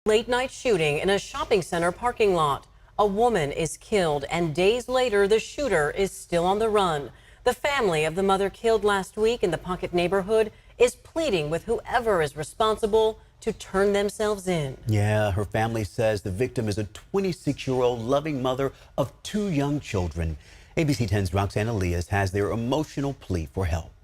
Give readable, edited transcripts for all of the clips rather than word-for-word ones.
Late-night shooting in a shopping center parking lot. A woman is killed, and days later, the shooter is still on the run. The family of the mother killed last week in the Pocket neighborhood is pleading with whoever is responsible to turn themselves in. Yeah, her family says the victim is a 26-year-old loving mother of two young children. ABC 10's Roxanne Elias has their emotional plea for help.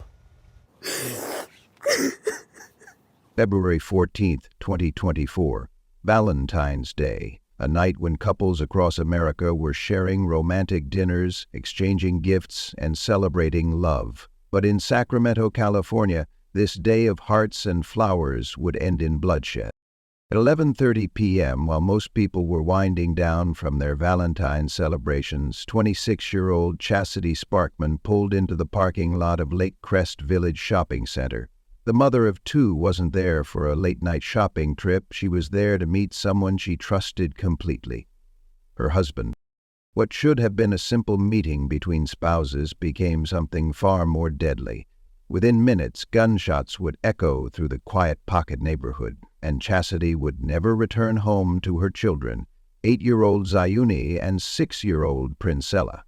February 14th, 2024. Valentine's Day, a night when couples across America were sharing romantic dinners, exchanging gifts, and celebrating love. But in Sacramento, California, this day of hearts and flowers would end in bloodshed. At 11:30 p.m., while most people were winding down from their Valentine's celebrations, 26-year-old Chasity Sparkman pulled into the parking lot of Lake Crest Village Shopping Center. The mother of two wasn't there for a late-night shopping trip. She was there to meet someone she trusted completely, her husband. What should have been a simple meeting between spouses became something far more deadly. Within minutes, gunshots would echo through the quiet Pocket neighborhood, and Chasity would never return home to her children, 8-year-old Zayuni and 6-year-old Princella.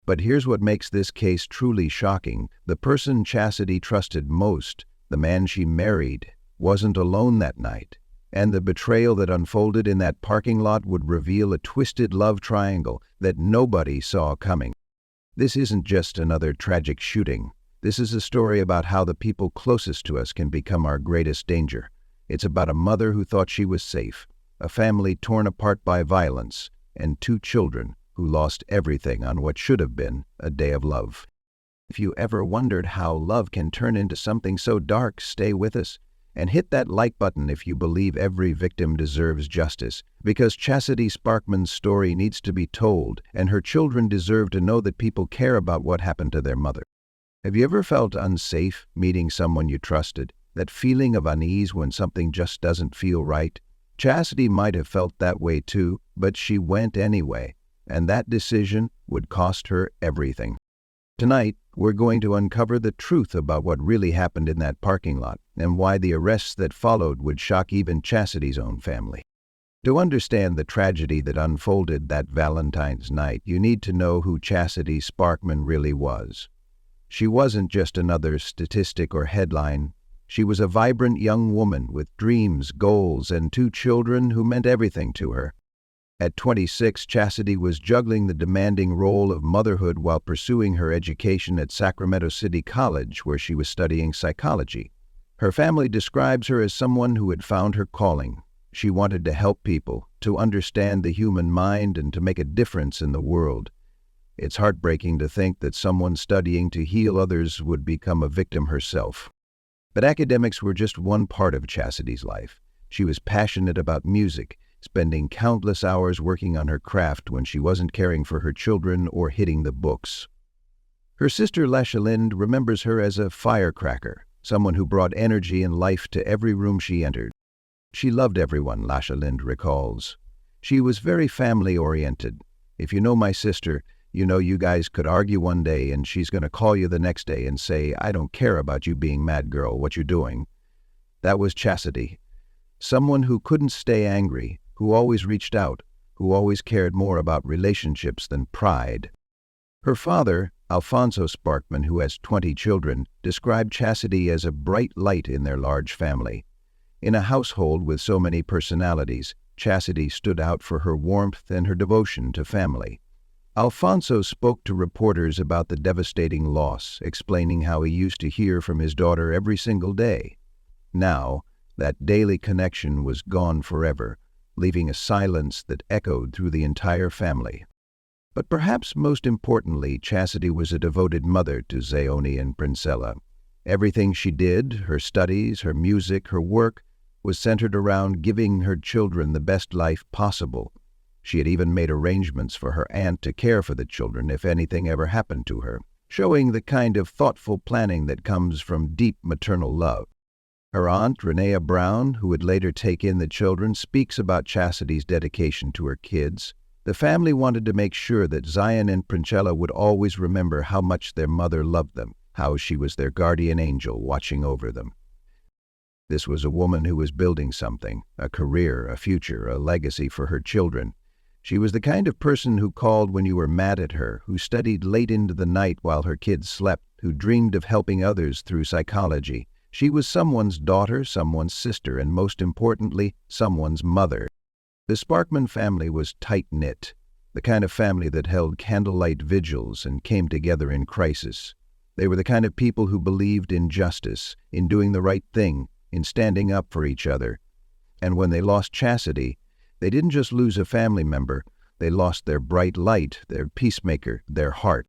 But here's what makes this case truly shocking. The person Chasity trusted most, the man she married, wasn't alone that night. And the betrayal that unfolded in that parking lot would reveal a twisted love triangle that nobody saw coming. This isn't just another tragic shooting. This is a story about how the people closest to us can become our greatest danger. It's about a mother who thought she was safe, a family torn apart by violence, and two children who lost everything on what should have been a day of love. If you ever wondered how love can turn into something so dark, stay with us and hit that like button if you believe every victim deserves justice, because Chasity Sparkman's story needs to be told, and her children deserve to know that people care about what happened to their mother. Have you ever felt unsafe meeting someone you trusted? That feeling of unease when something just doesn't feel right? Chasity might have felt that way too, but she went anyway. And that decision would cost her everything. Tonight, we're going to uncover the truth about what really happened in that parking lot and why the arrests that followed would shock even Chastity's own family. To understand the tragedy that unfolded that Valentine's night, you need to know who Chasity Sparkman really was. She wasn't just another statistic or headline. She was a vibrant young woman with dreams, goals, and two children who meant everything to her. At 26, Chasity was juggling the demanding role of motherhood while pursuing her education at Sacramento City College, where she was studying psychology. Her family describes her as someone who had found her calling. She wanted to help people, to understand the human mind, and to make a difference in the world. It's heartbreaking to think that someone studying to heal others would become a victim herself. But academics were just one part of Chastity's life. She was passionate about music, spending countless hours working on her craft when she wasn't caring for her children or hitting the books. Her sister Lashalind remembers her as a firecracker, someone who brought energy and life to every room she entered. She loved everyone, Lashalind recalls. She was very family-oriented. If you know my sister, you know you guys could argue one day and she's going to call you the next day and say, "I don't care about you being mad, girl, what you doing." That was Chasity. Someone who couldn't stay angry, who always reached out, who always cared more about relationships than pride. Her father, Alfonso Sparkman, who has 20 children, described Chasity as a bright light in their large family. In a household with so many personalities, Chasity stood out for her warmth and her devotion to family. Alfonso spoke to reporters about the devastating loss, explaining how he used to hear from his daughter every single day. Now, that daily connection was gone forever, leaving a silence that echoed through the entire family. But perhaps most importantly, Chasity was a devoted mother to Zayuni and Princella. Everything she did, her studies, her music, her work, was centered around giving her children the best life possible. She had even made arrangements for her aunt to care for the children if anything ever happened to her, showing the kind of thoughtful planning that comes from deep maternal love. Her aunt, Renea Brown, who would later take in the children, speaks about Chastity's dedication to her kids. The family wanted to make sure that Zion and Princella would always remember how much their mother loved them, how she was their guardian angel watching over them. This was a woman who was building something, a career, a future, a legacy for her children. She was the kind of person who called when you were mad at her, who studied late into the night while her kids slept, who dreamed of helping others through psychology. She was someone's daughter, someone's sister, and most importantly, someone's mother. The Sparkman family was tight-knit, the kind of family that held candlelight vigils and came together in crisis. They were the kind of people who believed in justice, in doing the right thing, in standing up for each other. And when they lost Chasity, they didn't just lose a family member, they lost their bright light, their peacemaker, their heart.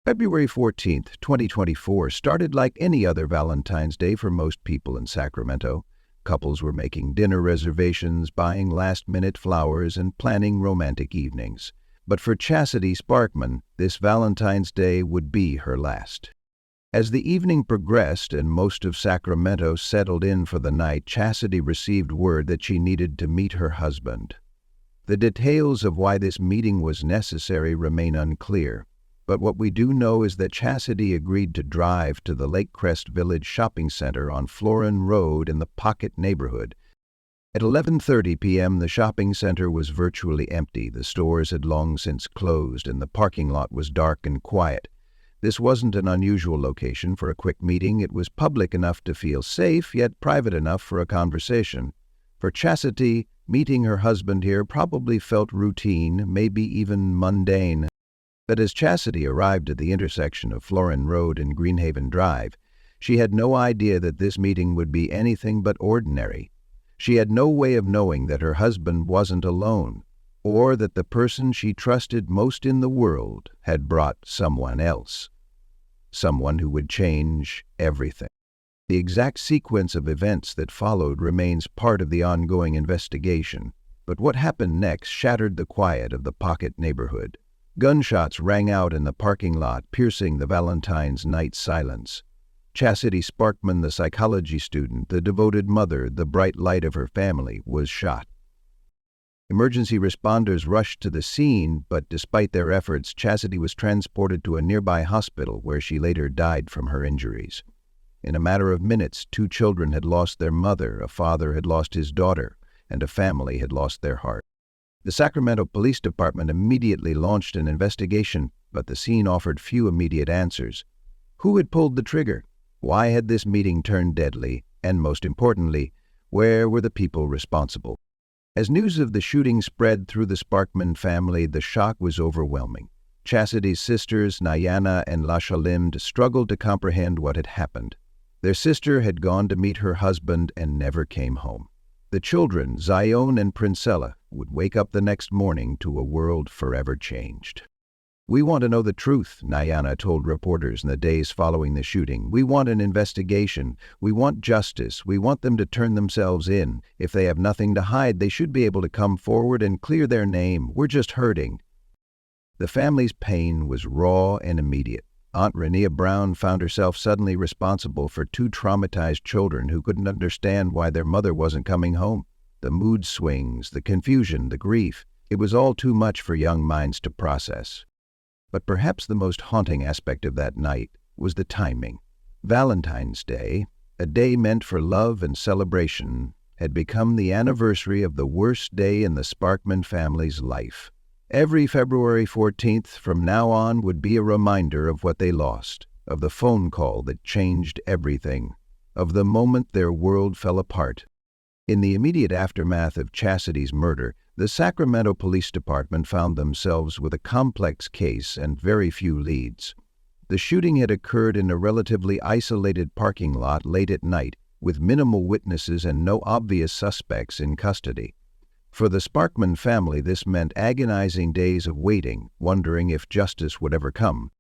February 14th, 2024 started like any other Valentine's Day for most people in Sacramento. Couples were making dinner reservations, buying last-minute flowers, and planning romantic evenings. But for Chasity Sparkman, this Valentine's Day would be her last. As the evening progressed and most of Sacramento settled in for the night, Chasity received word that she needed to meet her husband. The details of why this meeting was necessary remain unclear, but what we do know is that Chasity agreed to drive to the Lake Crest Village shopping center on Florin Road in the Pocket neighborhood. At 11:30 p.m., the shopping center was virtually empty. The stores had long since closed, and the parking lot was dark and quiet. This wasn't an unusual location for a quick meeting. It was public enough to feel safe, yet private enough for a conversation. For Chasity, meeting her husband here probably felt routine, maybe even mundane. But as Chasity arrived at the intersection of Florin Road and Greenhaven Drive, she had no idea that this meeting would be anything but ordinary. She had no way of knowing that her husband wasn't alone, or that the person she trusted most in the world had brought someone else. Someone who would change everything. The exact sequence of events that followed remains part of the ongoing investigation, but what happened next shattered the quiet of the Pocket neighborhood. Gunshots rang out in the parking lot, piercing the Valentine's night silence. Chasity Sparkman, the psychology student, the devoted mother, the bright light of her family, was shot. Emergency responders rushed to the scene, but despite their efforts, Chasity was transported to a nearby hospital where she later died from her injuries. In a matter of minutes, 2 children had lost their mother, a father had lost his daughter, and a family had lost their heart. The Sacramento Police Department immediately launched an investigation, but the scene offered few immediate answers. Who had pulled the trigger? Why had this meeting turned deadly? And most importantly, where were the people responsible? As news of the shooting spread through the Sparkman family, the shock was overwhelming. Chastity's sisters, Nayana and Lashalimd, struggled to comprehend what had happened. Their sister had gone to meet her husband and never came home. The children, Zion and Princella, would wake up the next morning to a world forever changed. "We want to know the truth," Nayana told reporters in the days following the shooting. "We want an investigation. We want justice. We want them to turn themselves in. If they have nothing to hide, they should be able to come forward and clear their name. We're just hurting." The family's pain was raw and immediate. Aunt Renia Brown found herself suddenly responsible for 2 traumatized children who couldn't understand why their mother wasn't coming home. The mood swings, the confusion, the grief. It was all too much for young minds to process. But perhaps the most haunting aspect of that night was the timing. Valentine's Day, a day meant for love and celebration, had become the anniversary of the worst day in the Sparkman family's life. Every February 14th from now on would be a reminder of what they lost, of the phone call that changed everything, of the moment their world fell apart. In the immediate aftermath of Chastity's murder, the Sacramento Police Department found themselves with a complex case and very few leads. The shooting had occurred in a relatively isolated parking lot late at night, with minimal witnesses and no obvious suspects in custody. For the Sparkman family, this meant agonizing days of waiting, wondering if justice would ever come.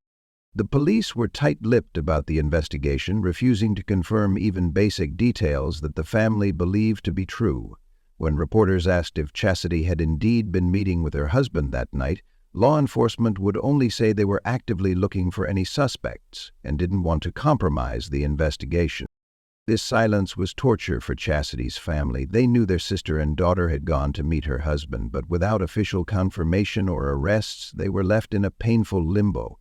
The police were tight-lipped about the investigation, refusing to confirm even basic details that the family believed to be true. When reporters asked if Chasity had indeed been meeting with her husband that night, law enforcement would only say they were actively looking for any suspects and didn't want to compromise the investigation. This silence was torture for Chastity's family. They knew their sister and daughter had gone to meet her husband, but without official confirmation or arrests, they were left in a painful limbo.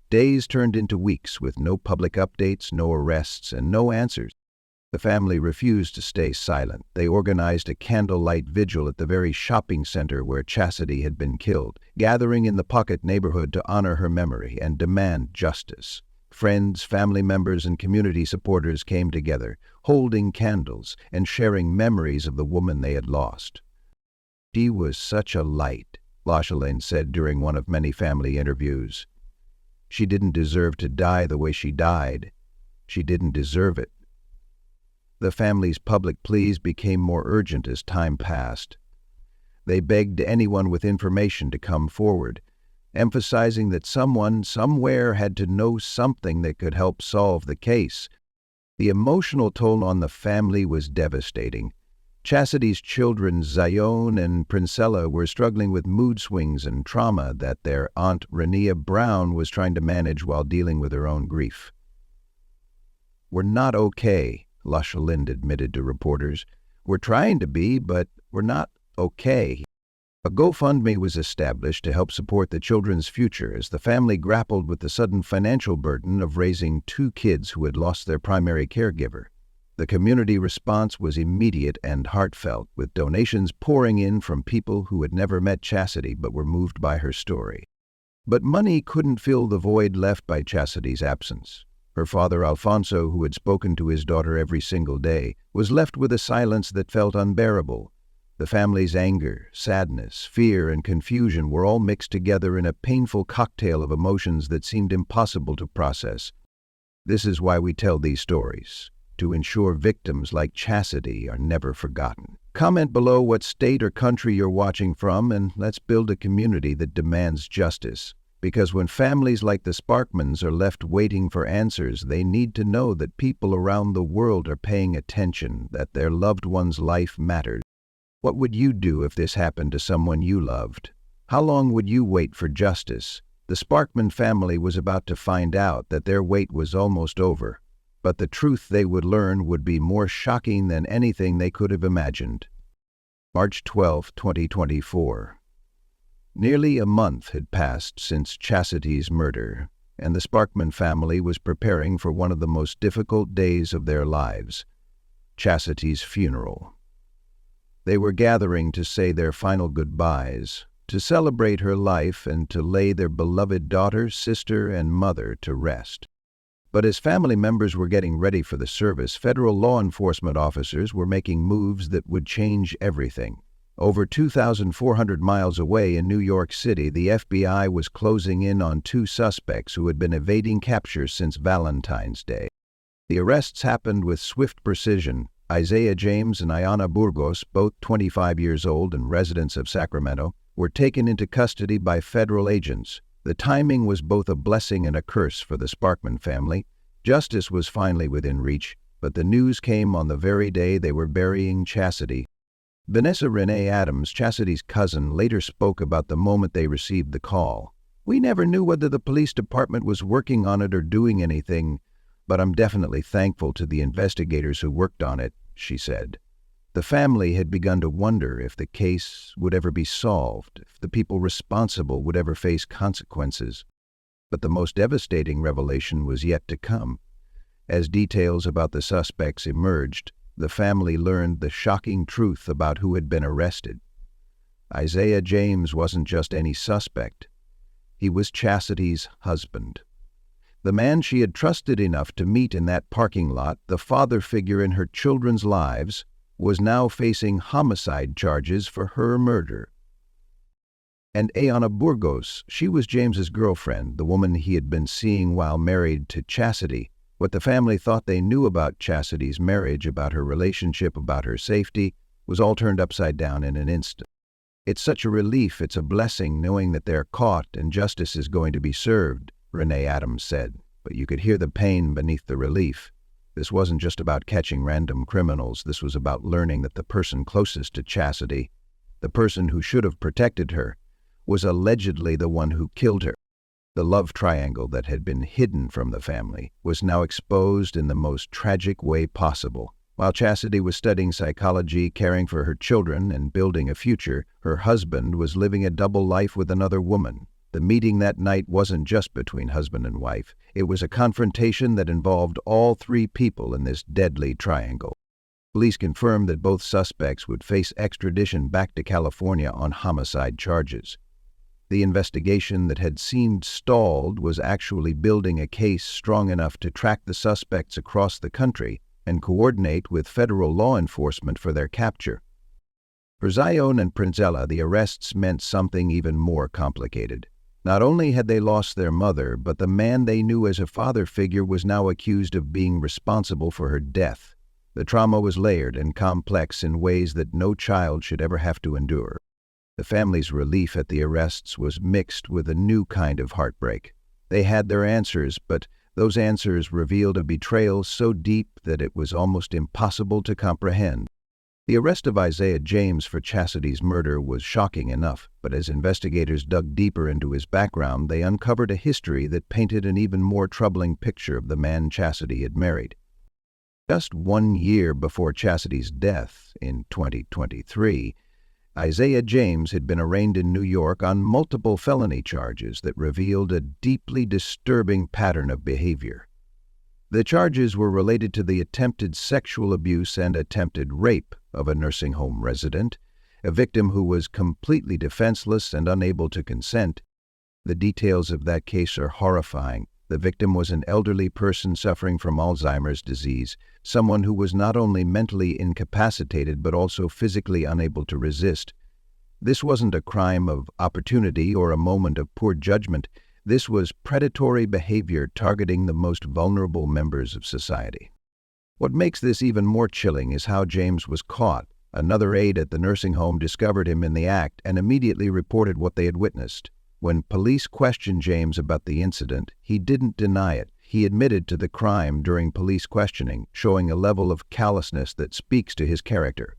Days turned into weeks with no public updates, no arrests, and no answers. The family refused to stay silent. They organized a candlelight vigil at the very shopping center where Chasity had been killed, gathering in the Pocket neighborhood to honor her memory and demand justice. Friends, family members, and community supporters came together, holding candles and sharing memories of the woman they had lost. "She was such a light," Lashalane said during one of many family interviews. "She didn't deserve to die the way she died. She didn't deserve it." The family's public pleas became more urgent as time passed. They begged anyone with information to come forward, emphasizing that someone somewhere had to know something that could help solve the case. The emotional toll on the family was devastating. Chastity's children, Zion and Princella, were struggling with mood swings and trauma that their aunt, Renea Brown, was trying to manage while dealing with her own grief. "We're not okay," Lashalane admitted to reporters. "We're trying to be, but we're not okay." A GoFundMe was established to help support the children's future as the family grappled with the sudden financial burden of raising two kids who had lost their primary caregiver. The community response was immediate and heartfelt, with donations pouring in from people who had never met Chasity but were moved by her story. But money couldn't fill the void left by Chastity's absence. Her father, Alfonso, who had spoken to his daughter every single day, was left with a silence that felt unbearable. The family's anger, sadness, fear, and confusion were all mixed together in a painful cocktail of emotions that seemed impossible to process. This is why we tell these stories, to ensure victims like Chasity are never forgotten. Comment below what state or country you're watching from, and let's build a community that demands justice. Because when families like the Sparkmans are left waiting for answers, they need to know that people around the world are paying attention, that their loved one's life matters. What would you do if this happened to someone you loved? How long would you wait for justice? The Sparkman family was about to find out that their wait was almost over, but the truth they would learn would be more shocking than anything they could have imagined. March 12, 2024. Nearly a month had passed since Chastity's murder, and the Sparkman family was preparing for one of the most difficult days of their lives, Chastity's funeral. They were gathering to say their final goodbyes, to celebrate her life and to lay their beloved daughter, sister, and mother to rest. But as family members were getting ready for the service, federal law enforcement officers were making moves that would change everything. Over 2,400 miles away in New York City, the FBI was closing in on two suspects who had been evading capture since Valentine's Day. The arrests happened with swift precision. Isaiah James and Ayanna Burgos, both 25 years old and residents of Sacramento, were taken into custody by federal agents. The timing was both a blessing and a curse for the Sparkman family. Justice was finally within reach, but the news came on the very day they were burying Chasity. Vanessa Renee Adams, Chastity's cousin, later spoke about the moment they received the call. "We never knew whether the police department was working on it or doing anything, but I'm definitely thankful to the investigators who worked on it," she said. The family had begun to wonder if the case would ever be solved, if the people responsible would ever face consequences. But the most devastating revelation was yet to come. As details about the suspects emerged, the family learned the shocking truth about who had been arrested. Isaiah James wasn't just any suspect. He was Chastity's husband. The man she had trusted enough to meet in that parking lot, the father figure in her children's lives, was now facing homicide charges for her murder. And Ayanna Burgos, she was James's girlfriend, the woman he had been seeing while married to Chasity. What the family thought they knew about Chastity's marriage, about her relationship, about her safety, was all turned upside down in an instant. "It's such a relief, it's a blessing knowing that they're caught and justice is going to be served," Renee Adams said, but you could hear the pain beneath the relief. This wasn't just about catching random criminals, this was about learning that the person closest to Chasity, the person who should have protected her, was allegedly the one who killed her. The love triangle that had been hidden from the family was now exposed in the most tragic way possible. While Chasity was studying psychology, caring for her children, and building a future, her husband was living a double life with another woman. The meeting that night wasn't just between husband and wife. It was a confrontation that involved all three people in this deadly triangle. Police confirmed that both suspects would face extradition back to California on homicide charges. The investigation that had seemed stalled was actually building a case strong enough to track the suspects across the country and coordinate with federal law enforcement for their capture. For Zion and Princella, the arrests meant something even more complicated. Not only had they lost their mother, but the man they knew as a father figure was now accused of being responsible for her death. The trauma was layered and complex in ways that no child should ever have to endure. The family's relief at the arrests was mixed with a new kind of heartbreak. They had their answers, but those answers revealed a betrayal so deep that it was almost impossible to comprehend. The arrest of Isaiah James for Chastity's murder was shocking enough, but as investigators dug deeper into his background, they uncovered a history that painted an even more troubling picture of the man Chasity had married. Just 1 year before Chastity's death, in 2023, Isaiah James had been arraigned in New York on multiple felony charges that revealed a deeply disturbing pattern of behavior. The charges were related to the attempted sexual abuse and attempted rape of a nursing home resident, a victim who was completely defenseless and unable to consent. The details of that case are horrifying. The victim was an elderly person suffering from Alzheimer's disease, someone who was not only mentally incapacitated but also physically unable to resist. This wasn't a crime of opportunity or a moment of poor judgment. This was predatory behavior targeting the most vulnerable members of society. What makes this even more chilling is how James was caught. Another aide at the nursing home discovered him in the act and immediately reported what they had witnessed. When police questioned James about the incident, he didn't deny it. He admitted to the crime during police questioning, showing a level of callousness that speaks to his character.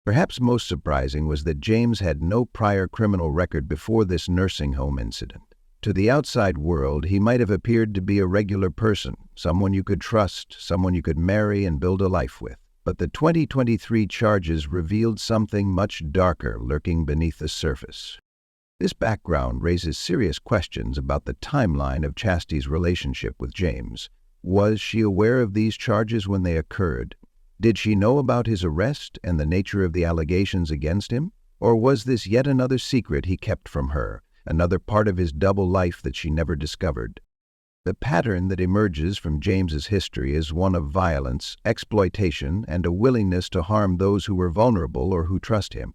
Perhaps most surprising was that James had no prior criminal record before this nursing home incident. To the outside world, he might have appeared to be a regular person, someone you could trust, someone you could marry and build a life with. But the 2023 charges revealed something much darker lurking beneath the surface. This background raises serious questions about the timeline of Chastity's relationship with James. Was she aware of these charges when they occurred? Did she know about his arrest and the nature of the allegations against him? Or was this yet another secret he kept from her, another part of his double life that she never discovered? The pattern that emerges from James's history is one of violence, exploitation, and a willingness to harm those who were vulnerable or who trust him.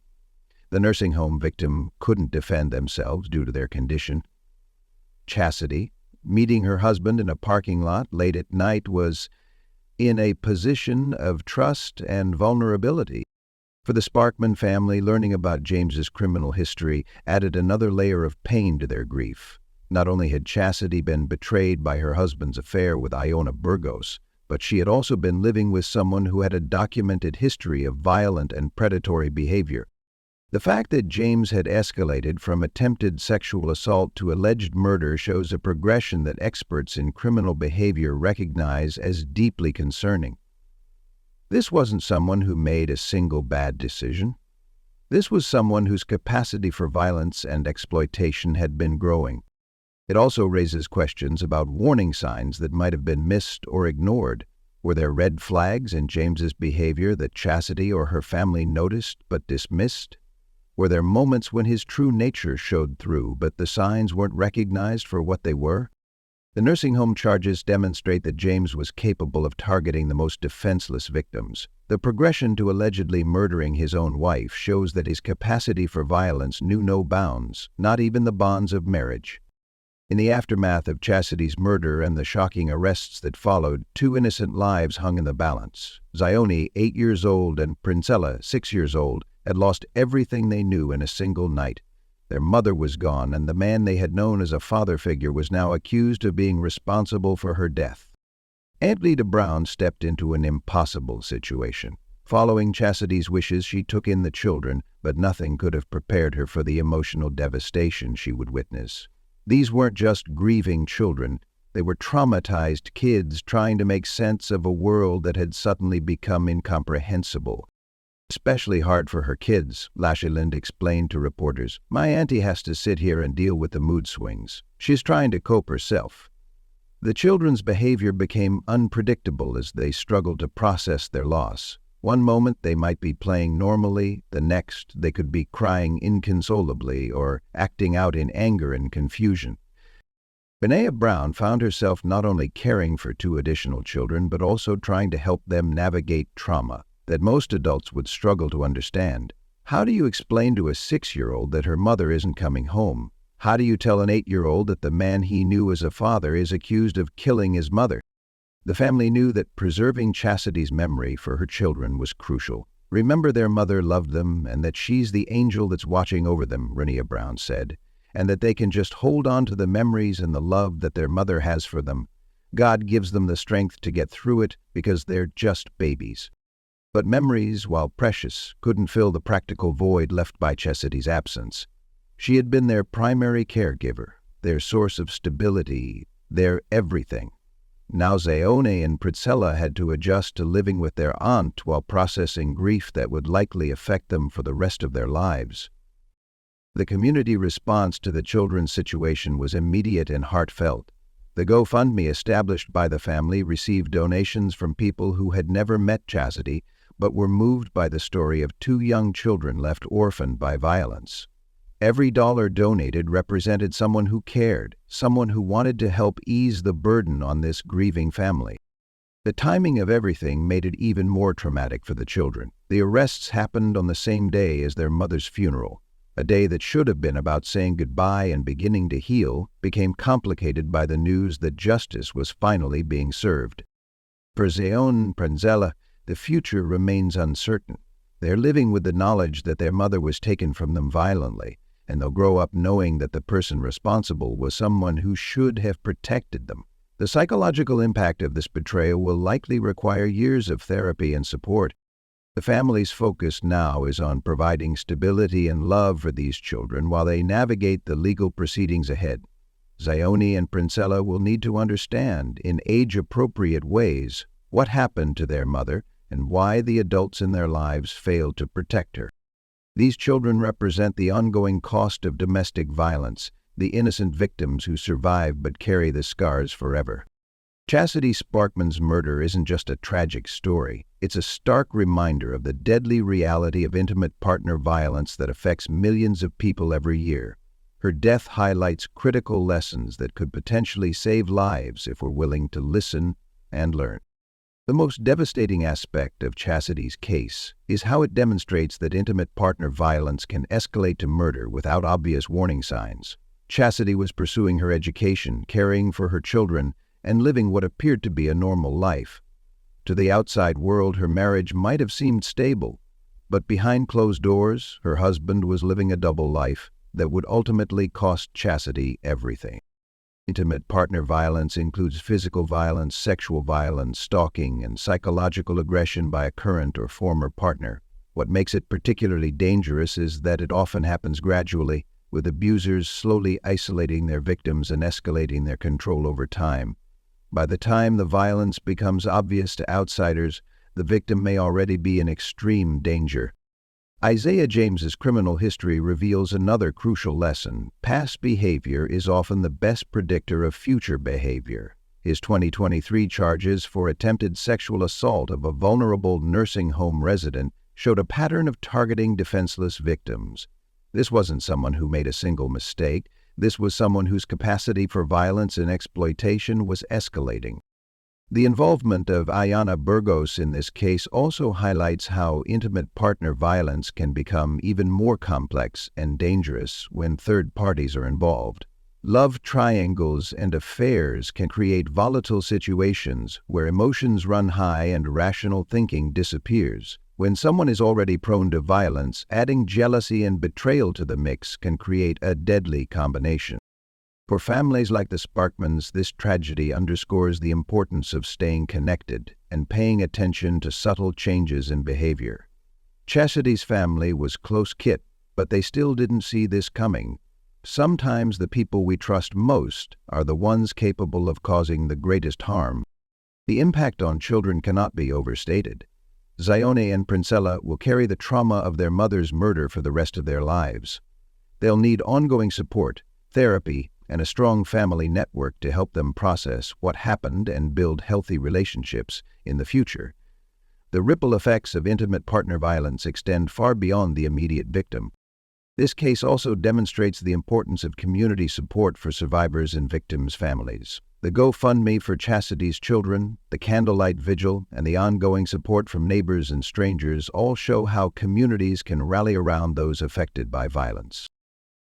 The nursing home victim couldn't defend themselves due to their condition. Chasity, meeting her husband in a parking lot late at night, was in a position of trust and vulnerability. For the Sparkman family, learning about James's criminal history added another layer of pain to their grief. Not only had Chasity been betrayed by her husband's affair with Iona Burgos, but she had also been living with someone who had a documented history of violent and predatory behavior. The fact that James had escalated from attempted sexual assault to alleged murder shows a progression that experts in criminal behavior recognize as deeply concerning. This wasn't someone who made a single bad decision. This was someone whose capacity for violence and exploitation had been growing. It also raises questions about warning signs that might have been missed or ignored. Were there red flags in James's behavior that Chasity or her family noticed but dismissed? Were there moments when his true nature showed through, but the signs weren't recognized for what they were? The nursing home charges demonstrate that James was capable of targeting the most defenseless victims. The progression to allegedly murdering his own wife shows that his capacity for violence knew no bounds, not even the bonds of marriage. In the aftermath of Chastity's murder and the shocking arrests that followed, 2 innocent lives hung in the balance. Zioni, 8 years old, and Princella, 6 years old, had lost everything they knew in a single night. Their mother was gone, and the man they had known as a father figure was now accused of being responsible for her death. Aunt Lida Brown stepped into an impossible situation. Following Chastity's wishes, she took in the children, but nothing could have prepared her for the emotional devastation she would witness. These weren't just grieving children. They were traumatized kids trying to make sense of a world that had suddenly become incomprehensible. Especially hard for her kids, Lashley explained to reporters. My auntie has to sit here and deal with the mood swings. She's trying to cope herself. The children's behavior became unpredictable as they struggled to process their loss. One moment they might be playing normally, the next they could be crying inconsolably or acting out in anger and confusion. Benea Brown found herself not only caring for two additional children, but also trying to help them navigate trauma that most adults would struggle to understand. How do you explain to a 6-year-old that her mother isn't coming home? How do you tell an 8-year-old that the man he knew as a father is accused of killing his mother? The family knew that preserving Chastity's memory for her children was crucial. Remember their mother loved them and that she's the angel that's watching over them, Benea Brown said, and that they can just hold on to the memories and the love that their mother has for them. God gives them the strength to get through it because they're just babies. But memories, while precious, couldn't fill the practical void left by Chastity's absence. She had been their primary caregiver, their source of stability, their everything. Now Zaone and Priscilla had to adjust to living with their aunt while processing grief that would likely affect them for the rest of their lives. The community response to the children's situation was immediate and heartfelt. The GoFundMe established by the family received donations from people who had never met Chastity, but were moved by the story of two young children left orphaned by violence. Every dollar donated represented someone who cared, someone who wanted to help ease the burden on this grieving family. The timing of everything made it even more traumatic for the children. The arrests happened on the same day as their mother's funeral. A day that should have been about saying goodbye and beginning to heal became complicated by the news that justice was finally being served. For Zaone and Priscilla, the future remains uncertain. They're living with the knowledge that their mother was taken from them violently, and they'll grow up knowing that the person responsible was someone who should have protected them. The psychological impact of this betrayal will likely require years of therapy and support. The family's focus now is on providing stability and love for these children while they navigate the legal proceedings ahead. Zaone and Priscilla will need to understand, in age-appropriate ways, what happened to their mother and why the adults in their lives failed to protect her. These children represent the ongoing cost of domestic violence, the innocent victims who survive but carry the scars forever. Chasity Sparkman's murder isn't just a tragic story. It's a stark reminder of the deadly reality of intimate partner violence that affects millions of people every year. Her death highlights critical lessons that could potentially save lives if we're willing to listen and learn. The most devastating aspect of Chastity's case is how it demonstrates that intimate partner violence can escalate to murder without obvious warning signs. Chastity was pursuing her education, caring for her children, and living what appeared to be a normal life. To the outside world, her marriage might have seemed stable, but behind closed doors, her husband was living a double life that would ultimately cost Chastity everything. Intimate partner violence includes physical violence, sexual violence, stalking, and psychological aggression by a current or former partner. What makes it particularly dangerous is that it often happens gradually, with abusers slowly isolating their victims and escalating their control over time. By the time the violence becomes obvious to outsiders, the victim may already be in extreme danger. Isaiah James's criminal history reveals another crucial lesson. Past behavior is often the best predictor of future behavior. His 2023 charges for attempted sexual assault of a vulnerable nursing home resident showed a pattern of targeting defenseless victims. This wasn't someone who made a single mistake. This was someone whose capacity for violence and exploitation was escalating. The involvement of Ayana Burgos in this case also highlights how intimate partner violence can become even more complex and dangerous when third parties are involved. Love triangles and affairs can create volatile situations where emotions run high and rational thinking disappears. When someone is already prone to violence, adding jealousy and betrayal to the mix can create a deadly combination. For families like the Sparkmans, this tragedy underscores the importance of staying connected and paying attention to subtle changes in behavior. Chastity's family was close-knit, but they still didn't see this coming. Sometimes the people we trust most are the ones capable of causing the greatest harm. The impact on children cannot be overstated. Zione and Princella will carry the trauma of their mother's murder for the rest of their lives. They'll need ongoing support, therapy, and a strong family network to help them process what happened and build healthy relationships in the future. The ripple effects of intimate partner violence extend far beyond the immediate victim. This case also demonstrates the importance of community support for survivors and victims' families. The GoFundMe for Chasity's children, the candlelight vigil, and the ongoing support from neighbors and strangers all show how communities can rally around those affected by violence.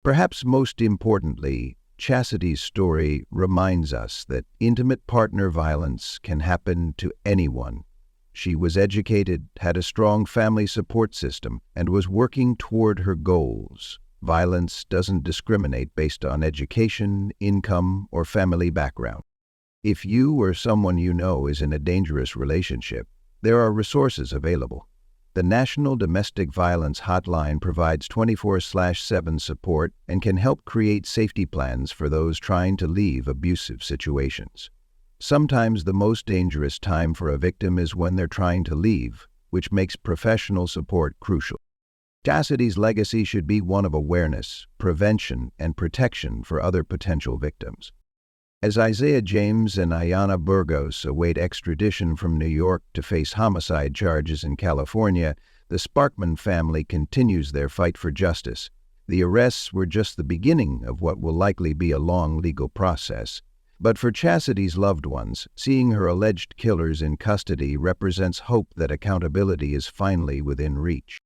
Perhaps most importantly, Chasity's story reminds us that intimate partner violence can happen to anyone. She was educated, had a strong family support system, and was working toward her goals. Violence doesn't discriminate based on education, income, or family background. If you or someone you know is in a dangerous relationship, there are resources available. The National Domestic Violence Hotline provides 24/7 support and can help create safety plans for those trying to leave abusive situations. Sometimes the most dangerous time for a victim is when they're trying to leave, which makes professional support crucial. Chastity's legacy should be one of awareness, prevention, and protection for other potential victims. As Isaiah James and Ayanna Burgos await extradition from New York to face homicide charges in California, the Sparkman family continues their fight for justice. The arrests were just the beginning of what will likely be a long legal process. But for Chastity's loved ones, seeing her alleged killers in custody represents hope that accountability is finally within reach.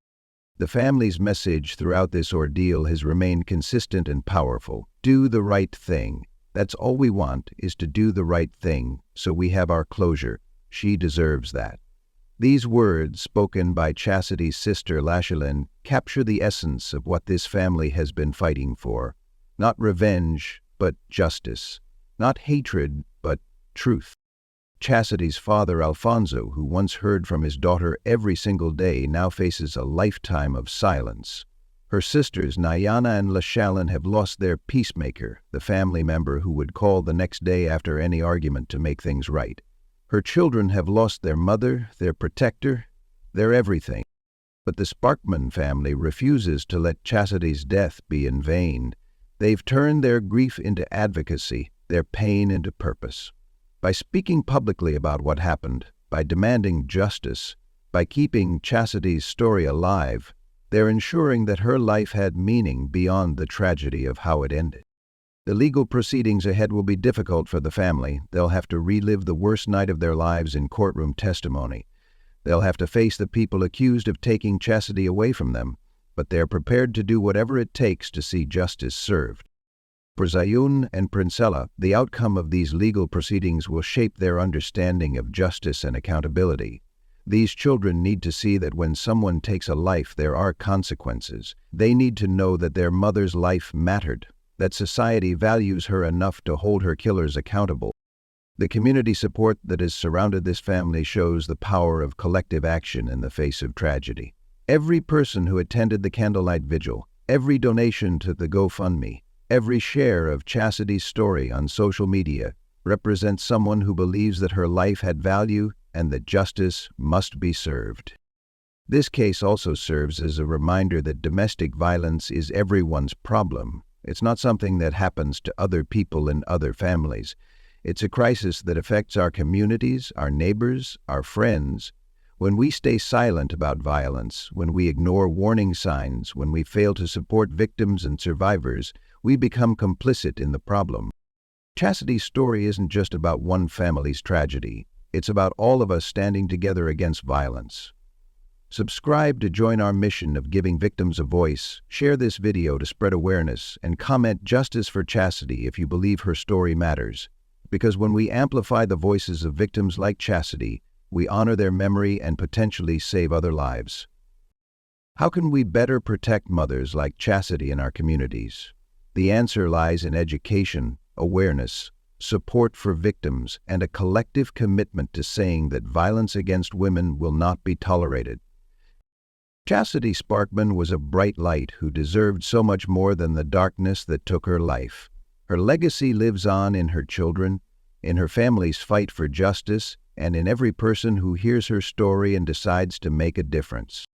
The family's message throughout this ordeal has remained consistent and powerful. Do the right thing. That's all we want, is to do the right thing, so we have our closure. She deserves that. These words, spoken by Chastity's sister Lashalyn, capture the essence of what this family has been fighting for. Not revenge, but justice. Not hatred, but truth. Chastity's father, Alfonso, who once heard from his daughter every single day, now faces a lifetime of silence. Her sisters, Nayana and Lashalyn, have lost their peacemaker, the family member who would call the next day after any argument to make things right. Her children have lost their mother, their protector, their everything. But the Sparkman family refuses to let Chastity's death be in vain. They've turned their grief into advocacy, their pain into purpose. By speaking publicly about what happened, by demanding justice, by keeping Chastity's story alive, they're ensuring that her life had meaning beyond the tragedy of how it ended. The legal proceedings ahead will be difficult for the family. They'll have to relive the worst night of their lives in courtroom testimony. They'll have to face the people accused of taking Chastity away from them, but they're prepared to do whatever it takes to see justice served. For Zione and Princella, the outcome of these legal proceedings will shape their understanding of justice and accountability. These children need to see that when someone takes a life, there are consequences. They need to know that their mother's life mattered, that society values her enough to hold her killers accountable. The community support that has surrounded this family shows the power of collective action in the face of tragedy. Every person who attended the candlelight vigil, every donation to the GoFundMe, every share of Chastity's story on social media represents someone who believes that her life had value and that justice must be served. This case also serves as a reminder that domestic violence is everyone's problem. It's not something that happens to other people in other families. It's a crisis that affects our communities, our neighbors, our friends. When we stay silent about violence, when we ignore warning signs, when we fail to support victims and survivors, we become complicit in the problem. Chastity's story isn't just about one family's tragedy. It's about all of us standing together against violence. Subscribe to join our mission of giving victims a voice, share this video to spread awareness, and comment "Justice for Chastity" if you believe her story matters. Because when we amplify the voices of victims like Chastity, we honor their memory and potentially save other lives. How can we better protect mothers like Chastity in our communities? The answer lies in education, awareness, support for victims, and a collective commitment to saying that violence against women will not be tolerated. Chasity Sparkman was a bright light who deserved so much more than the darkness that took her life. Her legacy lives on in her children, in her family's fight for justice, and in every person who hears her story and decides to make a difference.